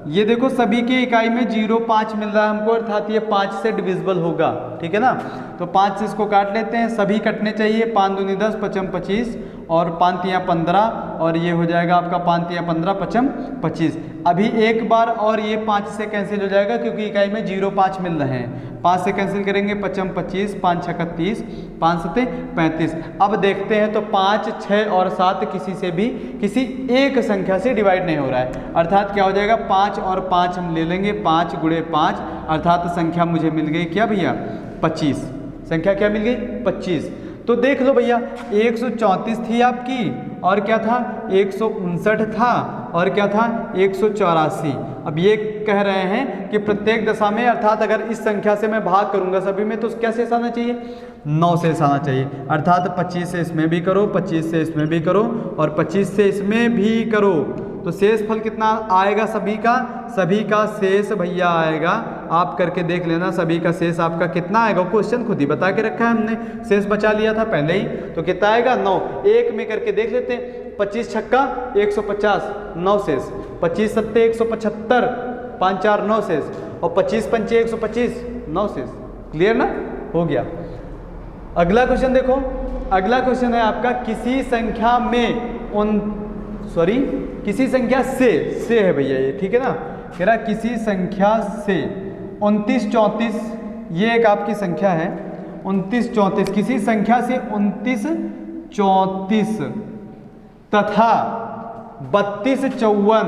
Speaker 1: ये देखो सभी के इकाई में 0.5 मिल रहा है हमको, अर्थात ये 5 से डिविजिबल होगा, ठीक है ना। तो 5 से इसको काट लेते हैं, सभी कटने चाहिए, 5 दूनी 10 5 25 और 5 तियाँ 15 और ये हो जाएगा आपका 5 तियाँ 15 5 25। अभी एक बार और ये 5 से कैंसिल हो जाएगा क्योंकि इकाई में 0.5 मिल रहे हैं, 5 से कैंसिल करेंगे 5 25 5 6 31 5 7 35। अब देखते हैं तो 5 6 और 7 किसी एक संख्या से डिवाइड नहीं हो रहा है, अर्थात क्या हो जाएगा 5 और 5 हम ले लेंगे, 5 गुणे 5 अर्थात संख्या मुझे मिल गई क्या भैया 25। संख्या क्या मिल गई 25। तो देख लो भैया 134 थी आपकी और क्या था 159 था और क्या था 184। अब ये कह रहे हैं कि प्रत्येक दशा में अर्थात अगर इस संख्या से मैं भाग करूंगा सभी में तो क्या शेष आना चाहिए 9 शेष आना चाहिए, अर्थात 25 से इसमें भी करो 25 से इसमें भी करो और 25 से इसमें भी करो, तो शेष फल कितना आएगा सभी का शेष भैया आएगा, आप करके देख लेना सभी का शेष आपका कितना आएगा, क्वेश्चन खुद ही बता के रखा है हमने, शेष बचा लिया था पहले ही, तो कितना आएगा 9। एक में करके देख लेते हैं, 25 छक्का 150 9 शेष, 25 सत्ते 175 5 4 9 शेष और 25 पंचे 125 9 शेष। क्लियर ना, हो गया। अगला क्वेश्चन देखो, अगला क्वेश्चन है आपका किसी संख्या से है भैया ये, ठीक है ना, कह रहा किसी संख्या से 29 34, ये एक आपकी संख्या है 29 34, किसी संख्या से 29 34 तथा 32 54,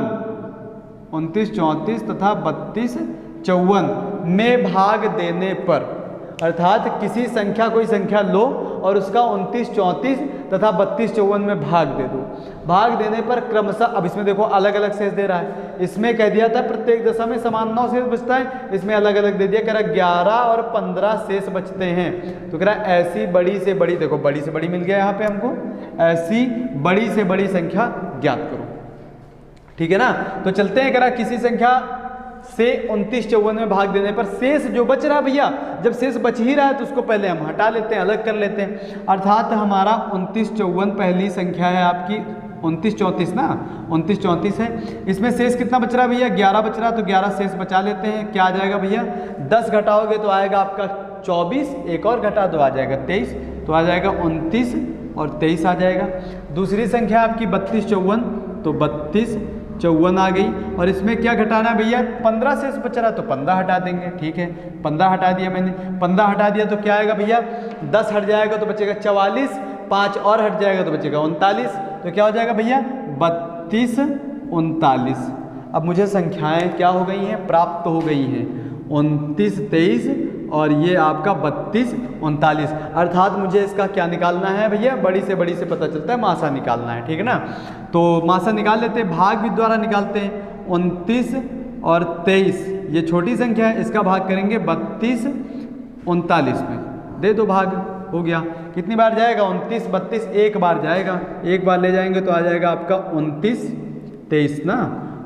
Speaker 1: 29 34 तथा 32 54 में भाग देने पर, अर्थात किसी संख्या कोई संख्या लो और उसका 29 34 तथा 32 54 में भाग दे दो, भाग देने पर क्रमशः, अब इसमें देखो अलग अलग शेष दे रहा है, इसमें कह दिया था प्रत्येक दशा में समान 9 शेष बचता है, इसमें अलग अलग दे दिया, कह रहा 11 और 15 शेष बचते हैं। तो कह रहा ऐसी बड़ी से बड़ी, देखो बड़ी से बड़ी मिल गया यहाँ पे हमको, ऐसी बड़ी से बड़ी संख्या ज्ञात करो, ठीक है ना। तो चलते हैं, कह रहा किसी संख्या से 29 54 में भाग देने पर शेष जो बच रहा भैया, जब शेष बच ही रहा है तो उसको पहले हम हटा लेते हैं, अलग कर लेते हैं, अर्थात हमारा 29 54 पहली संख्या है आपकी 29 34 ना, 29 34 है, इसमें शेष कितना बच रहा है भैया 11 बच रहा है, तो 11 शेष बचा लेते हैं। क्या आ जाएगा भैया 10 घटाओगे तो आएगा आपका 24, एक और घटा दो आ जाएगा 23, तो आ जाएगा 29 और 23 आ जाएगा। दूसरी संख्या आपकी 32 54, तो 32 54 आ गई, और इसमें क्या घटाना भैया 15 शेष बच रहा तो 15 हटा देंगे, ठीक है 15 हटा दिया मैंने, 15 हटा दिया तो क्या आएगा भैया 10 हट जाएगा तो बचेगा 44, 5 और हट जाएगा तो बचेगा 39, तो क्या हो जाएगा भैया 32 39। अब मुझे संख्याएं क्या हो गई हैं, प्राप्त हो गई हैं 29 23 और ये आपका 32 39, अर्थात मुझे इसका क्या निकालना है भैया, बड़ी से पता चलता है मासा निकालना है, ठीक है ना। तो मासा निकाल लेते हैं, भाग भी द्वारा निकालते हैं, 29 और 23 ये छोटी संख्या है, इसका भाग करेंगे 32 39 में, दे दो भाग। हो गया। कितनी बार जाएगा? 29 32 एक बार जाएगा, एक बार ले जाएंगे तो आ जाएगा आपका 29 23 ना,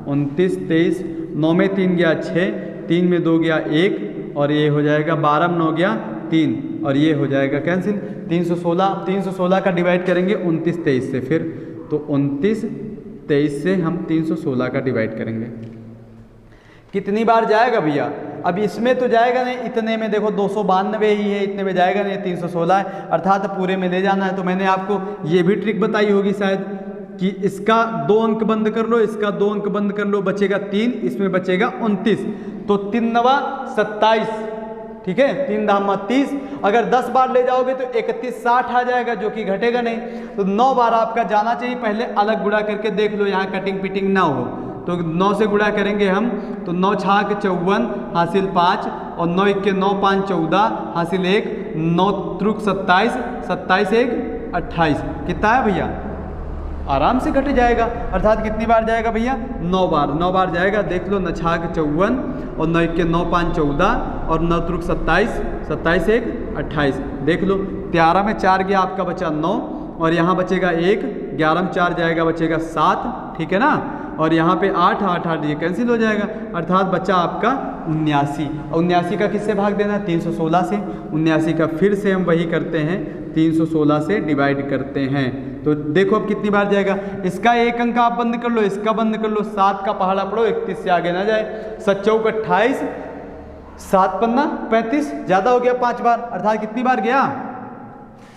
Speaker 1: 29 23, 9 में 3 गया 6, 3 में 2 गया 1 और ये हो जाएगा 12 में 9 गया 3 और ये हो जाएगा कैंसिल। 316 का डिवाइड करेंगे 29 23 से, फिर तो 29 23 से हम 316 का डिवाइड करेंगे। कितनी बार जाएगा भैया? अब इसमें तो जाएगा नहीं, इतने में देखो 292 ही है, इतने में जाएगा नहीं, 316 है, अर्थात पूरे में ले जाना है। तो मैंने आपको ये भी ट्रिक बताई होगी शायद कि इसका 2 अंक बंद कर लो, इसका 2 अंक बंद कर लो, बचेगा 3, इसमें बचेगा 29, तो 3 नवा 27, ठीक है, 3 धामा 30। अगर 10 बार ले जाओगे तो 31 60 आ जाएगा, जो कि घटेगा नहीं। तो 9 बार आपका जाना चाहिए। पहले अलग गुणा करके देख लो, यहाँ कटिंग पिटिंग ना हो, तो 9 से गुणा करेंगे हम, तो 9 छाक 54 हासिल 5 और 9 1 9 5 14 हासिल 1, 9 त्रुक 27, 27 1 28, कितना है भैया? आराम से घट जाएगा। अर्थात कितनी बार जाएगा भैया? 9 बार, 9 बार जाएगा। देख लो, 9 छाक 54 और 9 1 9 5 14 और 9 त्रुक 27, 27 1 28, देख लो। 13 में 4 गया आपका बचा 9 और यहाँ बचेगा 1, 11 में 4 जाएगा बचेगा 7, ठीक है ना, और यहाँ पे 8 8 8 ये कैंसिल हो जाएगा, अर्थात बचा आपका 79। 79 का किससे भाग देना है? 316 से। 79 का फिर से हम वही करते हैं, 316 से डिवाइड करते हैं। तो देखो अब कितनी बार जाएगा। इसका 1 अंक आप बंद कर लो, इसका बंद कर लो, 7 का पहाड़ा पढ़ो, 31 से आगे ना जाए। 7 चौक 28, 7 पन्ना 35, ज़्यादा हो गया 5 बार, अर्थात कितनी बार गया?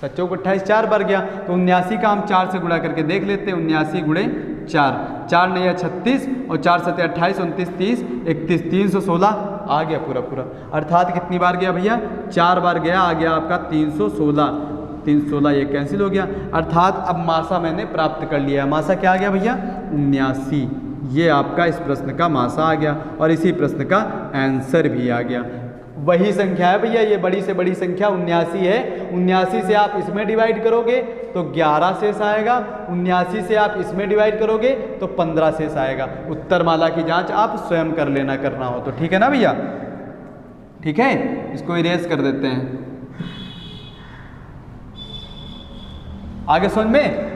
Speaker 1: 7 चौक 28 4 बार गया। तो 79 का हम 4 से गुणा करके देख लेते हैं, 79 गुणे 4, 4 नहीं 36 और 4 7 28 29 30 31, 316 आ गया पूरा पूरा। अर्थात कितनी बार गया भैया? 4 बार गया, आ गया आपका 316। 316 ये कैंसिल हो गया, अर्थात अब मासा मैंने प्राप्त कर लिया है। मासा क्या आ गया भैया? 79। ये आपका इस प्रश्न का मासा आ गया और इसी प्रश्न का आंसर भी आ गया। वही संख्या है भैया, ये बड़ी से बड़ी संख्या 79 है। 79 से आप इसमें डिवाइड करोगे तो 11 शेष आएगा, 79 से आप इसमें डिवाइड करोगे तो 15 शेष आएगा। उत्तरमाला की जांच आप स्वयं कर लेना, करना हो तो, ठीक है ना भैया? ठीक है, इसको इरेज कर देते हैं। आगे समझ में?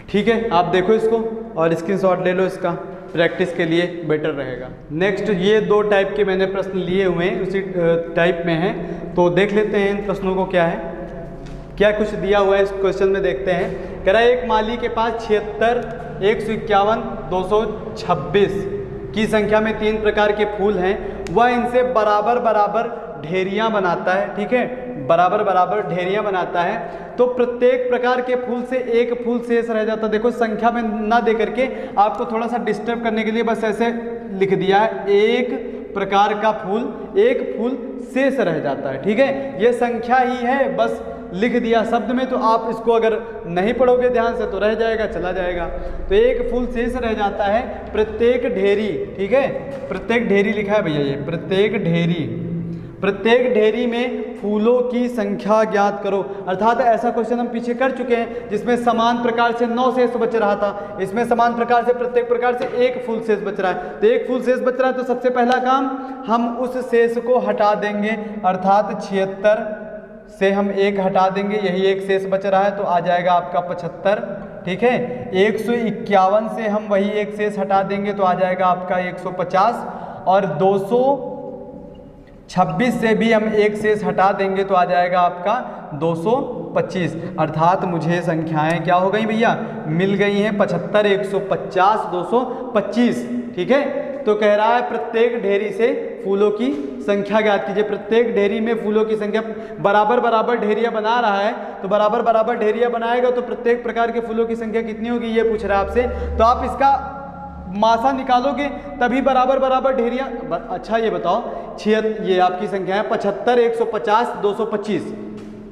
Speaker 1: ठीक है, आप देखो इसको और स्क्रीनशॉट ले लो, इसका प्रैक्टिस के लिए बेटर रहेगा। नेक्स्ट, ये 2 टाइप के मैंने प्रश्न लिए हुए हैं, उसी टाइप में हैं, तो देख लेते हैं इन प्रश्नों को क्या है, क्या कुछ दिया हुआ है इस क्वेश्चन में, देखते हैं। कह रहा है एक माली के पास 76 151 226 की संख्या में 3 प्रकार के फूल हैं, वह इनसे बराबर बराबर ढेरियां बनाता है, ठीक है, बराबर बराबर ढेरियां बनाता है, तो प्रत्येक प्रकार के फूल से एक फूल शेष रह जाता है। देखो संख्या में ना दे करके आपको थोड़ा सा डिस्टर्ब करने के लिए बस ऐसे लिख दिया है, एक प्रकार का फूल, एक फूल शेष रह जाता है, ठीक है, ये संख्या ही है, बस लिख दिया शब्द में, तो आप इसको अगर नहीं पढ़ोगे ध्यान से तो रह जाएगा, चला जाएगा। तो एक फूल शेष रह जाता है, प्रत्येक ढेरी, ठीक है, प्रत्येक ढेरी लिखा है भैया, ये प्रत्येक ढेरी, प्रत्येक ढेरी में फूलों की संख्या ज्ञात करो। अर्थात ऐसा क्वेश्चन हम पीछे कर चुके हैं जिसमें समान प्रकार से 9 शेष बच रहा था, इसमें समान प्रकार से प्रत्येक प्रकार से एक फूल शेष बच रहा है। तो एक फूल शेष बच रहा है तो सबसे पहला काम हम उस शेष को हटा देंगे, अर्थात 76 से हम 1 हटा देंगे, यही एक शेष बच रहा है तो आ जाएगा आपका 75, ठीक है। 151 से हम वही एक शेष हटा देंगे तो आ जाएगा आपका 150 और 226 से भी हम एक शेष हटा देंगे तो आ जाएगा आपका 225। अर्थात मुझे संख्याएं क्या हो गई भैया, मिल गई हैं 75 150 225, ठीक है। तो कह रहा है प्रत्येक ढेरी से फूलों की संख्या ज्ञात कीजिए। प्रत्येक ढेरी में फूलों की संख्या, बराबर बराबर ढेरियां बना रहा है तो बराबर बराबर ढेरियां बनाएगा तो प्रत्येक प्रकार के फूलों की संख्या कितनी होगी ये पूछ रहा है आपसे। तो आप इसका मासा निकालोगे तभी बराबर बराबर ढेरियां। अच्छा ये बताओ, ये आपकी संख्या है 75 150 225,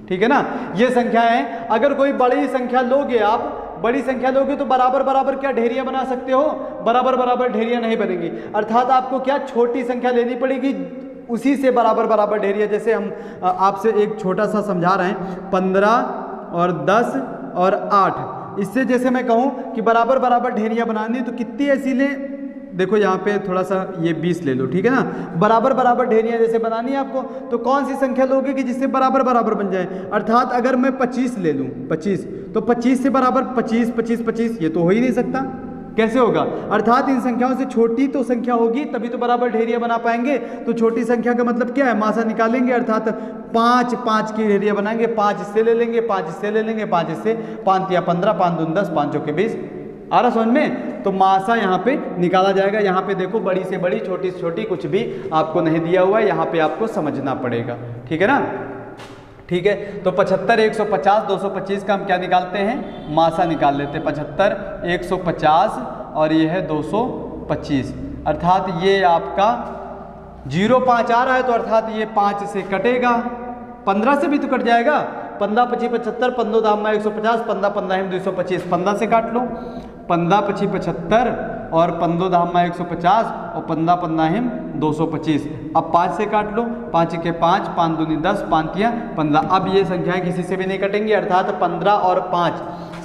Speaker 1: ठीक है ना, ये संख्या है। अगर कोई बड़ी संख्या लोगे आप, बड़ी संख्या लोगे तो बराबर बराबर क्या ढेरियां बना सकते हो, बराबर बराबर ढेरियां नहीं बनेंगी। अर्थात आपको क्या छोटी संख्या लेनी पड़ेगी, उसी से बराबर बराबर ढेरियां। जैसे हम आपसे एक छोटा सा समझा रहे हैं, 15 और 10 और 8, इससे जैसे मैं कहूं कि बराबर बराबर ढेरियां बनानी तो कितनी ऐसी लें, देखो यहाँ पे थोड़ा सा ये 20 ले लो, ठीक है ना। बराबर बराबर ढेरियाँ जैसे बनानी है आपको, तो कौन सी संख्या लोगे कि जिससे बराबर बराबर बन जाए। अर्थात अगर मैं 25 ले लूँ, 25, तो 25 से बराबर 25, 25, 25, ये तो हो ही नहीं सकता, कैसे होगा। अर्थात इन संख्याओं से छोटी तो संख्या होगी तभी तो बराबर ढेरियाँ बना पाएंगे। तो छोटी संख्या का मतलब क्या है, मासा निकालेंगे, अर्थात 5 5 की ढेरियाँ बनाएंगे, 5 इससे ले लेंगे, 5 इससे ले लेंगे, 5 इससे, 5 या 15, 5 दून 10, 5 चौके 20, आ रहा समझ में। तो मासा यहाँ पे निकाला जाएगा। यहाँ पे देखो बड़ी से बड़ी, छोटी से छोटी, कुछ भी आपको नहीं दिया हुआ है, यहाँ पे आपको समझना पड़ेगा, ठीक है ना। ठीक है, तो 75, 150, 225 का हम क्या निकालते हैं, मासा निकाल लेते हैं। 75, 150 और ये है 225, अर्थात ये आपका 0,5 आ रहा है, तो अर्थात ये 5 से कटेगा, 15 से भी तो कट जाएगा। 15 25 75, 15 दाम में 150, 15 15 225, 15 से काट लो। 15 25 75 और 15 दाम में 150 और 15 15 225। अब 5 से काट लो, 5 के 5, 5 दूनी 10, 5 या 15। अब ये संख्याएं किसी से भी नहीं कटेंगी, अर्थात 15 और 5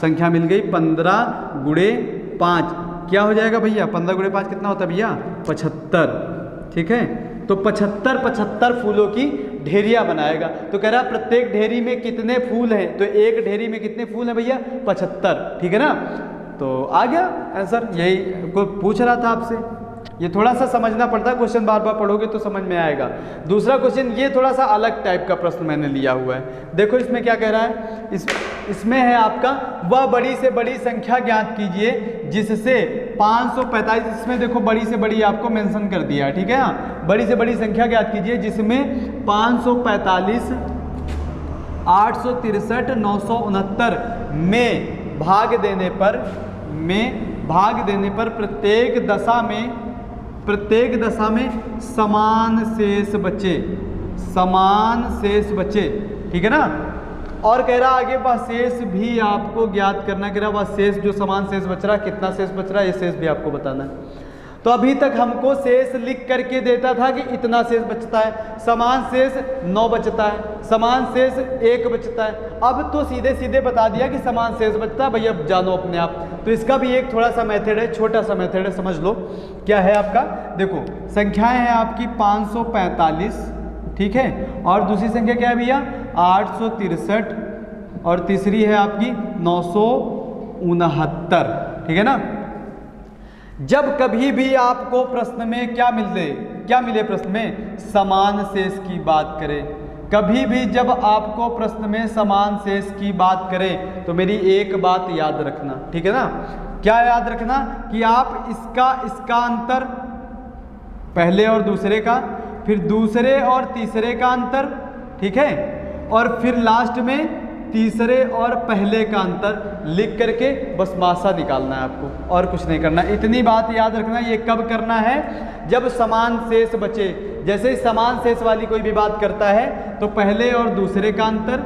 Speaker 1: संख्या मिल गई। 15 गुणे 5 क्या हो जाएगा भैया, 15 गुणे 5 कितना होता है भैया, 75, ठीक है। तो 75 फूलों की ढेरियाँ बनाएगा। तो कह रहा है प्रत्येक ढेरी में कितने फूल हैं, तो एक ढेरी में कितने फूल हैं भैया, 75, ठीक है ना। तो आ गया आंसर, यही को पूछ रहा था आपसे। ये थोड़ा सा समझना पड़ता है, क्वेश्चन बार बार पढ़ोगे तो समझ में आएगा। दूसरा क्वेश्चन ये थोड़ा सा अलग टाइप का प्रश्न मैंने लिया हुआ है। देखो इसमें क्या कह रहा है, इसमें है आपका वह बड़ी से बड़ी संख्या ज्ञात कीजिए जिससे 545, इसमें देखो बड़ी से बड़ी आपको मेंशन कर दिया है, ठीक है ना। बड़ी से बड़ी संख्या ज्ञात कीजिए जिसमें 545, 863, 969 में भाग देने पर प्रत्येक दशा में समान शेष बचे, ठीक है ना। और कह रहा आगे वह शेष भी आपको ज्ञात करना, कह रहा वह शेष जो समान शेष बच रहा, कितना शेष बच रहा है, ये शेष भी आपको बताना है। तो अभी तक हमको शेष लिख करके देता था कि इतना शेष बचता है, समान शेष 9 बचता है, समान शेष 1 बचता है। अब तो सीधे सीधे बता दिया कि समान शेष बचता है, भैया जानो अपने आप। तो इसका भी एक थोड़ा सा मेथड है, छोटा सा मेथड है, समझ लो क्या है आपका। देखो संख्याएं हैं आपकी 545, ठीक है, और दूसरी संख्या क्या है भैया 863, और तीसरी है आपकी 969, ठीक है ना। जब कभी भी आपको प्रश्न में क्या मिले प्रश्न में, समान शेष की बात करें, कभी भी जब आपको प्रश्न में समान शेष की बात करें तो मेरी एक बात याद रखना, ठीक है ना। क्या याद रखना कि आप इसका अंतर, पहले और दूसरे का, फिर दूसरे और तीसरे का अंतर, ठीक है, और फिर लास्ट में तीसरे और पहले का अंतर लिख करके बस मासा निकालना है आपको, और कुछ नहीं करना। इतनी बात याद रखना। ये कब करना है, जब समान शेष बचे। जैसे ही समान शेष वाली कोई भी बात करता है तो पहले और दूसरे का अंतर,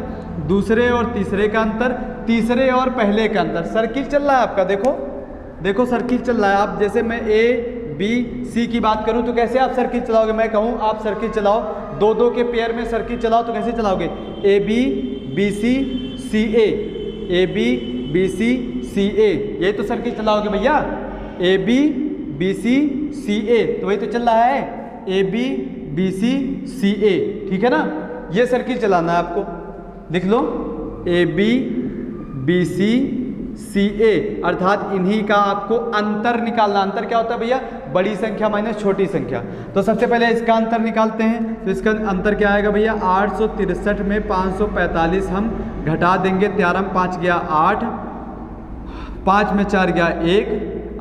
Speaker 1: दूसरे और तीसरे का अंतर, तीसरे और पहले का अंतर। सर्किल चल रहा है आपका, देखो सर्किल चल रहा है। आप जैसे मैं A-B-C की बात करूं तो कैसे आप सर्किल चलाओगे, मैं कहूं आप सर्किल चलाओ, दो के पेयर में सर्किल चलाओ तो कैसे चलाओगे, A-B-B-C-C-A, A-B-B-C-C-A, यही तो सर्किल चलाओगे भैया, A-B-B-C-C-A, तो वही तो चल रहा है, A-B-B-C-C-A, ठीक है ना। ये सर्किल चलाना है आपको, लिख लो A-B-B-C-C-A, अर्थात इन्हीं का आपको अंतर निकालना। अंतर क्या होता है भैया, बड़ी संख्या माइनस छोटी संख्या। तो सबसे पहले इसका अंतर निकालते हैं। तो इसका अंतर क्या आएगा भैया, 863 में 545 हम घटा देंगे, 13 में 5 गया 8, 5 में 4 गया 1,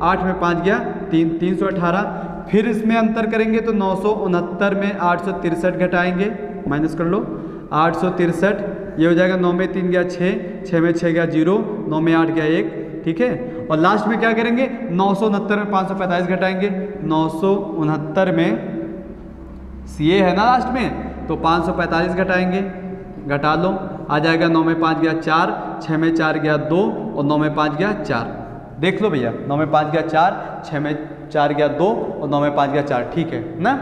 Speaker 1: 8 में 5 गया 3, 318। फिर इसमें अंतर करेंगे तो 969 में 863 घटाएंगे, माइनस कर लो 863, ये हो जाएगा 9 में 3 गया 6, 6 में 6 गया 0, 9 में 8 गया 1, ठीक है। और लास्ट में क्या करेंगे, 969 में 545 घटाएंगे, 969 में CA है ना लास्ट में, तो 545 घटाएंगे, घटा लो, आ जाएगा 9 में 5 गया 4, 6 में 4 गया 2 और 9 में 5 गया 4। देख लो भैया, 9 में 5 गया 4, 6 में 4 गया 2 और 9 में 5 गया 4, ठीक है ना।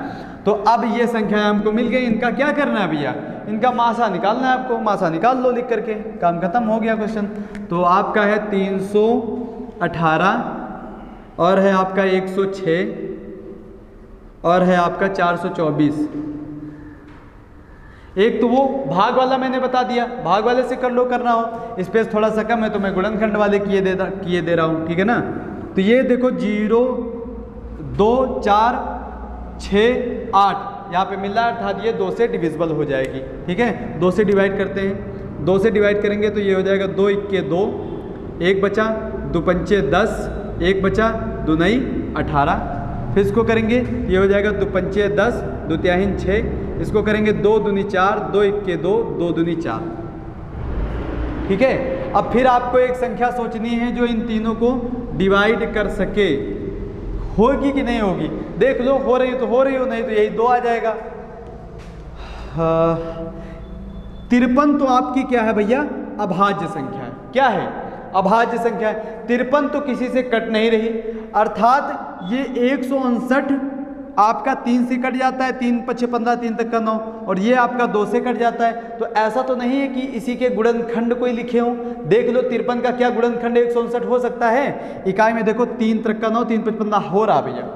Speaker 1: तो अब ये संख्याएं हमको मिल गई, इनका क्या करना है भैया, इनका मासा निकालना है आपको। मासा निकाल लो लिख करके, काम खत्म हो गया क्वेश्चन। तो आपका है 318 और है आपका 106, और है आपका 424। एक तो वो भाग वाला मैंने बता दिया, भाग वाले से कर लो करना हो, स्पेस थोड़ा सा कम है तो मैं गुणनखंड वाले किए दे रहा हूँ, ठीक है ना। तो ये देखो 0 2 4 6 8 यहाँ पे मिल रहा है, अर्थात ये 2 से डिविजिबल हो जाएगी, ठीक है। 2 से डिवाइड करते हैं, 2 से डिवाइड करेंगे तो ये हो जाएगा 2 1 2, 1 बचा, 2 5 10, 1 बचा, 2 9 18। फिर इसको करेंगे, ये हो जाएगा 2 5 10, 2 3 6, इसको करेंगे 2 दूनी 4, 2 1 2, 2 दूनी 4, ठीक है। अब फिर आपको एक संख्या सोचनी है जो इन तीनों को डिवाइड कर सके, होगी कि नहीं होगी, देख लो, हो रही हो तो हो रही हो, नहीं तो यही 2 आ जाएगा। 53 तो आपकी क्या है भैया, अभाज्य संख्या है। क्या है, अभाज्य संख्या है। 53 तो किसी से कट नहीं रही, अर्थात ये 159 आपका 3 से कट जाता है, 3 5 15, 3 तक का 9, और ये आपका 2 से कट जाता है। तो ऐसा तो नहीं है कि इसी के गुणनखंड कोई लिखे हों। देख लो 53 का क्या गुणनखंड 159 हो सकता है। इकाई में देखो 3 3 का 9, 3 5 15 हो रहा भैया,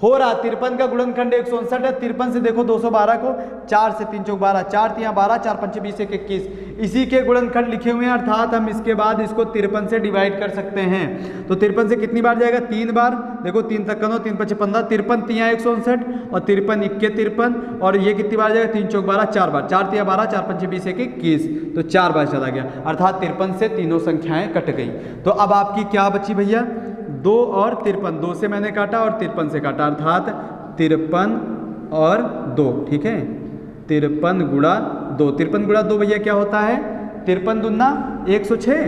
Speaker 1: हो रहा। 53 का गुणनखंड 159 है। 53 से देखो 212 को, 4 से 3 चौक 12, 4 3 12, 4 5 20, 1 21, इसी के गुणनखंड लिखे हुए हैं, अर्थात हम इसके बाद इसको 53 से डिवाइड कर सकते हैं। तो 53 से कितनी बार जाएगा, 3 बार। देखो 3 तक का 9, 3 5 15, 53 3 159, और 53 1 53, और ये कितनी बार जाएगा, 3 चौक 12, 4 बार, 4 3 12, 4 5 20, 1 21, तो 4 बार चला गया, अर्थात 53 से तीनों संख्याएं कट गई। तो अब आपकी क्या बची भैया, 2 और 53, 2 से मैंने काटा और 53 से काटा, अर्थात 53 और 2, ठीक है। 53 गुणा 2, 53 गुणा 2 भैया क्या होता है, 53 दूना 106,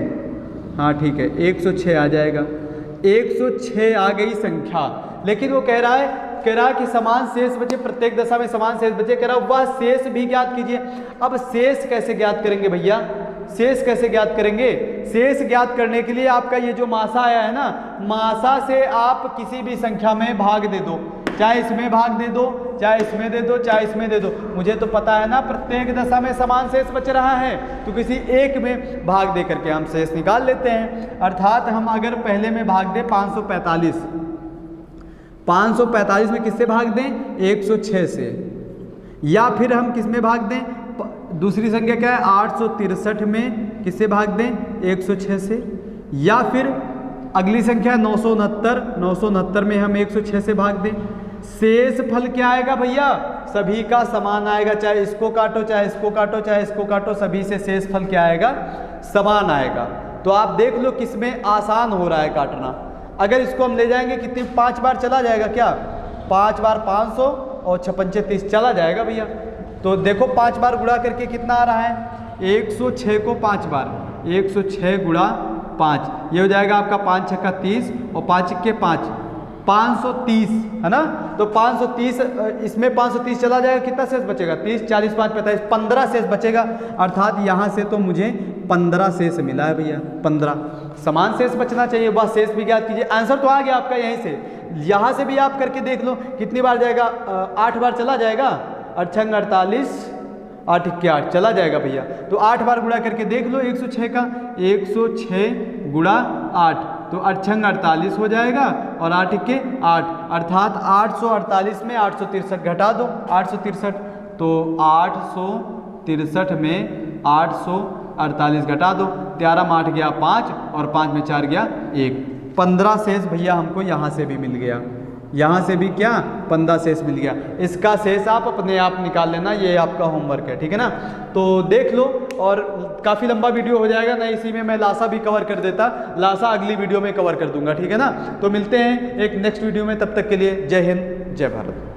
Speaker 1: हाँ ठीक है, 106 आ जाएगा। 106 आ गई संख्या, लेकिन वो कह रहा है कि समान शेष बचे, प्रत्येक दशा में समान शेष बचे, कह रहा है वह शेष भी ज्ञात कीजिए। अब शेष कैसे ज्ञात करेंगे भैया, शेष कैसे ज्ञात करेंगे, शेष ज्ञात करने के लिए आपका ये जो मासा आया है ना, मासा से आप किसी भी संख्या में भाग दे दो, चाहे इसमें भाग दे दो, चाहे इसमें दे दो, चाहे इसमें दे दो। मुझे तो पता है ना प्रत्येक दशा में समान शेष बच रहा है, तो किसी एक में भाग दे करके हम शेष निकाल लेते हैं। अर्थात हम अगर पहले में भाग दें 545, 545 में किससे भाग दें, 106 से, या फिर हम किस में भाग दें, दूसरी संख्या क्या है 863 में किससे भाग दें, 106 से, या फिर अगली संख्या 969, 969 में हम 106 से भाग दें। शेष फल क्या आएगा भैया, सभी का समान आएगा, चाहे इसको काटो, चाहे इसको काटो, चाहे इसको काटो, सभी से शेष फल क्या आएगा, समान आएगा। तो आप देख लो किसमें आसान हो रहा है काटना। अगर इसको हम ले जाएंगे कितनी, 5 बार चला जाएगा क्या, 5 बार 500 और 6 5 30 चला जाएगा भैया। तो देखो 5 बार गुणा करके कितना आ रहा है, 106 को 5 बार, 106 गुणा 5, ये हो जाएगा आपका 5 6 का 30 और 5 1 के 5, 530 है ना। तो 530, इसमें 530 चला जाएगा, कितना शेष बचेगा, 30 40 5 45, 15 शेष बचेगा। अर्थात यहाँ से तो मुझे 15 शेष मिला है भैया, 15 समान शेष बचना चाहिए, वह शेष भी ज्ञात कीजिए। आंसर तो आ गया आपका यहीं से, यहाँ से भी आप करके देख लो कितनी बार जाएगा, 8 बार चला जाएगा, 8 48, 8 8 चला जाएगा भैया। तो 8 बार गुणा करके देख लो 106 का, 106 गुणा 8, तो 8 48 हो जाएगा, और 8 के 8, अर्थात 848 में 863 घटा दो, 863, तो 863 में 848 घटा दो, 13 में 8 गया 5, और 5 में 4 गया 1, 15 शेष भैया हमको यहाँ से भी मिल गया, यहाँ से भी क्या 15 शेष मिल गया। इसका शेष आप अपने आप निकाल लेना, ये आपका होमवर्क है, ठीक है ना। तो देख लो, और काफ़ी लंबा वीडियो हो जाएगा ना, इसी में मैं लासा भी कवर कर देता, लासा अगली वीडियो में कवर कर दूंगा, ठीक है ना। तो मिलते हैं एक नेक्स्ट वीडियो में, तब तक के लिए जय हिंद जय भारत।